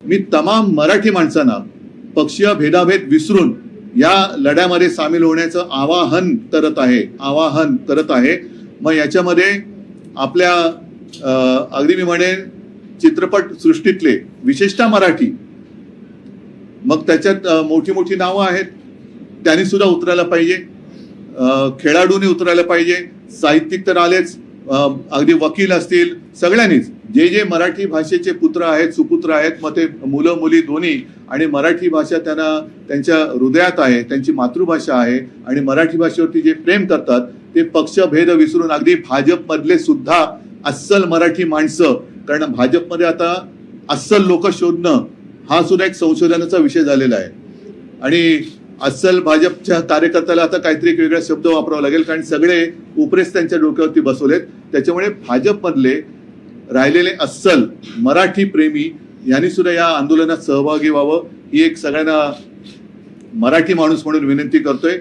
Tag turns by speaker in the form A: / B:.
A: मी तमाम मराठी माणसांना पक्षीय भेदाभेद विसरून या लढ्यामध्ये सामील होण्याचं आवाहन करत आहे। मग याच्यामध्ये आपल्या अगदी मी म्हणेन चित्रपट सृष्टीतले विशेषतः मराठी, मग त्याच्यात मोठी मोठी नावं आहेत, त्यांनी सुद्धा उतरायला पाहिजे, खेळाडूंनी उतरायला पाहिजे, साहित्यिक तर आलेच, अगदी वकील असतील, सगळ्यांनीच जे जे मराठी भाषेचे पुत्र आहेत, सुपुत्र आहेत, मग ते मुलं मुली दोन्ही, आणि मराठी भाषा त्यांना त्यांच्या हृदयात आहे, त्यांची मातृभाषा आहे आणि मराठी भाषेवरती जे प्रेम करतात ते पक्षभेद विसरून अगदी भाजपमधले सुद्धा अस्सल मराठी माणसं, कारण भाजपमध्ये आता अस्सल लोक शोधणं हा सुद्धा एक संशोधनाचा विषय झालेला आहे आणि अस्सल भाजपच्या कार्यकर्त्याला आता काहीतरी एक वेगळा शब्द वापरावा लागेल, कारण सगळे उपरेस त्यांच्या डोक्यावरती बसवलेत। त्याच्यामुळे भाजपमधले राहिलेले अस्सल मराठी प्रेमी यांनी सुद्धा या आंदोलनात सहभागी व्हावं, ही एक सगळ्यांना मराठी माणूस म्हणून विनंती करतोय।